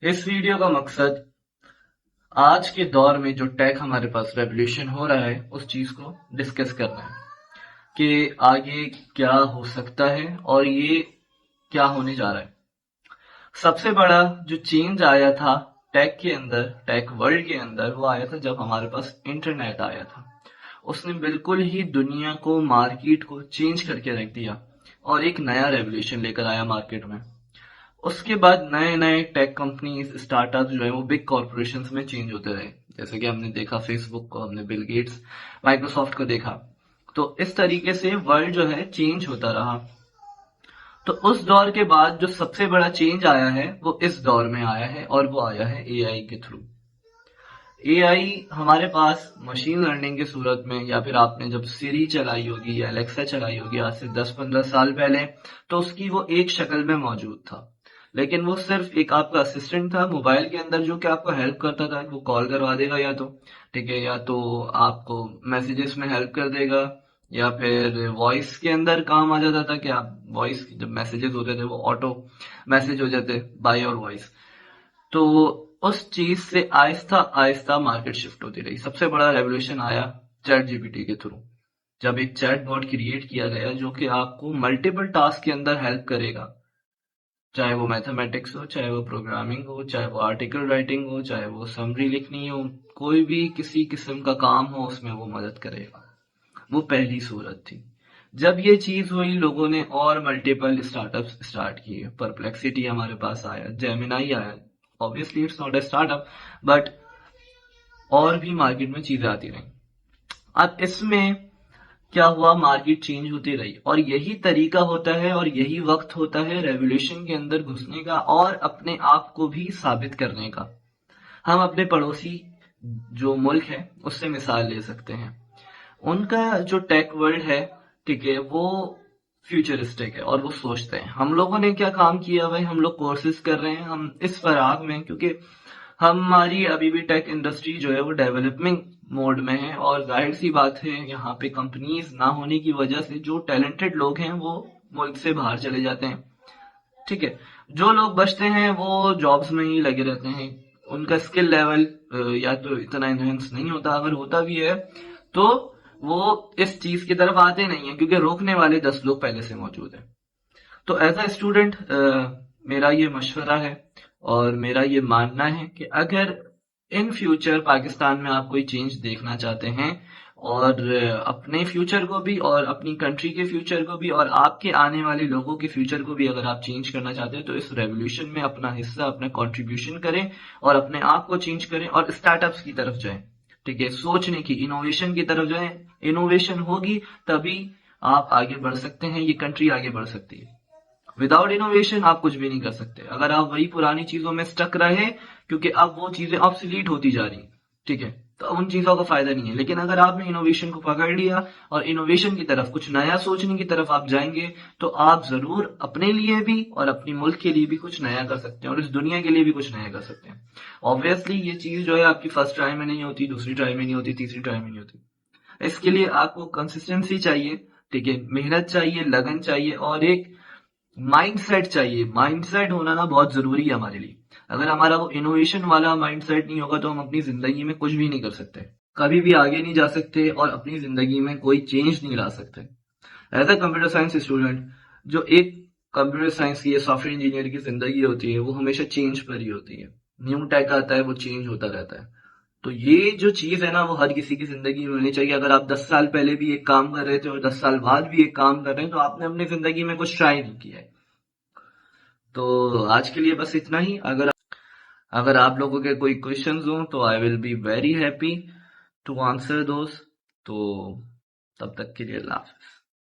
इस वीडियो का मकसद आज के दौर में जो टेक हमारे पास रेवोल्यूशन हो रहा है उस चीज को डिस्कस करना है कि आगे क्या हो सकता है और ये क्या होने जा रहा है। सबसे बड़ा जो चेंज आया था टेक के अंदर, टेक वर्ल्ड के अंदर, वो आया था जब हमारे पास इंटरनेट आया था। उसने बिल्कुल ही दुनिया को, मार्केट को चेंज करके रख दिया और एक नया रेवोल्यूशन लेकर आया मार्केट में। उसके बाद नए नए टेक कंपनीज, स्टार्टअप जो है वो बिग कॉर्पोरेशंस में चेंज होते रहे। जैसे कि हमने देखा फेसबुक को, हमने बिल गेट्स, माइक्रोसॉफ्ट को देखा। तो इस तरीके से वर्ल्ड जो है चेंज होता रहा। तो उस दौर के बाद जो सबसे बड़ा चेंज आया है वो इस दौर में आया है और वो आया है एआई के थ्रू। एआई हमारे पास मशीन लर्निंग की सूरत में, या फिर आपने जब सिरी चलाई होगी या एलेक्सा चलाई होगी आज से 10-15 साल पहले, तो उसकी वो एक शक्ल में मौजूद था। लेकिन वो सिर्फ एक आपका असिस्टेंट था मोबाइल के अंदर जो कि आपको हेल्प करता था। वो कॉल करवा देगा या तो, ठीक है, या तो आपको मैसेजेस में हेल्प कर देगा, या फिर वॉइस के अंदर काम आ जाता था कि आप वॉइस, जब मैसेजेस होते थे वो ऑटो मैसेज हो जाते बाय और वॉइस। तो उस चीज से आहिस्ता आहिस्ता मार्केट शिफ्ट होती रही। सबसे बड़ा रेवोल्यूशन आया चैट जीपीटी के थ्रू, जब एक चैट बॉट क्रिएट किया गया जो कि आपको मल्टीपल टास्क के अंदर हेल्प करेगा। चाहे वो मैथमेटिक्स हो, चाहे वो प्रोग्रामिंग हो, चाहे वो आर्टिकल राइटिंग हो, चाहे वो समरी लिखनी हो, कोई भी किसी किस्म का काम हो उसमें वो मदद करेगा। वो पहली सूरत थी। जब ये चीज हुई, लोगों ने और मल्टीपल स्टार्टअप्स स्टार्ट किए। परप्लेक्सिटी हमारे पास आया, जेमिनाई आया। Obviously it's not a startup, but और भी मार्केट में चीजें आती रही। अब इसमें क्या हुआ, मार्केट चेंज होती रही और यही तरीका होता है और यही वक्त होता है रेवोल्यूशन के अंदर घुसने का और अपने आप को भी साबित करने का। हम अपने पड़ोसी जो मुल्क है उससे मिसाल ले सकते हैं। उनका जो टेक वर्ल्ड है, ठीक है, वो फ्यूचरिस्टिक है और वो सोचते हैं। हम लोगों ने क्या काम किया भाई, हम लोग कोर्सेज कर रहे हैं, हम इस फराग में, क्योंकि हमारी अभी भी टेक इंडस्ट्री जो है वो डेवलपिंग मोड में है और जाहिर सी बात है यहाँ पे कंपनीज ना होने की वजह से जो टैलेंटेड लोग हैं वो मुल्क से बाहर चले जाते हैं। ठीक है, जो लोग बचते हैं वो जॉब्स में ही लगे रहते हैं। उनका स्किल लेवल या तो इतना इनहेंस नहीं होता, अगर होता भी है तो वो इस चीज की तरफ आते नहीं है क्योंकि रोकने वाले 10 लोग पहले से मौजूद हैं। तो एज अ स्टूडेंट मेरा ये मशवरा है और मेरा ये मानना है कि अगर इन फ्यूचर पाकिस्तान में आप कोई चेंज देखना चाहते हैं और अपने फ्यूचर को भी और अपनी कंट्री के फ्यूचर को भी और आपके आने वाले लोगों के फ्यूचर को भी अगर आप चेंज करना चाहते हैं तो इस रेवोल्यूशन में अपना हिस्सा, अपना कंट्रीब्यूशन करें और अपने आप को चेंज करें और स्टार्टअप्स की तरफ जाएं। ठीक है, सोचने की, इनोवेशन की तरफ जाएं। इनोवेशन होगी तभी आप आगे बढ़ सकते हैं, ये कंट्री आगे बढ़ सकती है। विदाउट इनोवेशन आप कुछ भी नहीं कर सकते अगर आप वही पुरानी चीजों में स्टक रहे, क्योंकि अब वो चीजें ऑब्सोलीट होती जा रही। ठीक है, तो उन चीजों का फायदा नहीं है। लेकिन अगर आपने इनोवेशन को पकड़ लिया और इनोवेशन की तरफ, कुछ नया सोचने की तरफ आप जाएंगे, तो आप जरूर अपने लिए भी और अपने मुल्क के लिए भी कुछ नया कर सकते हैं और इस दुनिया के लिए भी कुछ नया कर सकते हैं। ऑब्वियसली ये चीज जो है आपकी फर्स्ट ट्राई में नहीं होती, दूसरी ट्राई में नहीं होती, तीसरी ट्राई में नहीं होती। इसके लिए आपको कंसिस्टेंसी चाहिए, ठीक है, मेहनत चाहिए, लगन चाहिए और एक माइंडसेट चाहिए। माइंडसेट होना ना बहुत जरूरी है हमारे लिए। अगर हमारा वो इनोवेशन वाला माइंडसेट नहीं होगा तो हम अपनी जिंदगी में कुछ भी नहीं कर सकते, कभी भी आगे नहीं जा सकते और अपनी जिंदगी में कोई चेंज नहीं ला सकते। As a computer science student, जो एक कंप्यूटर साइंस की या सॉफ्टवेयर इंजीनियर की जिंदगी होती है वो हमेशा चेंज पर ही होती है। न्यू टेक आता है, वो चेंज होता रहता है। तो ये जो चीज है ना वो हर किसी की जिंदगी में होनी चाहिए। अगर आप 10 साल पहले भी एक काम कर रहे थे और 10 साल बाद भी एक काम कर रहे हैं तो आपने अपनी जिंदगी में कुछ ट्राई नहीं किया है। तो आज के लिए बस इतना ही। अगर अगर आप लोगों के कोई क्वेश्चंस हो तो I will be very happy to answer दोस्त। तो तब तक के लिए अल्लाह हाफिज।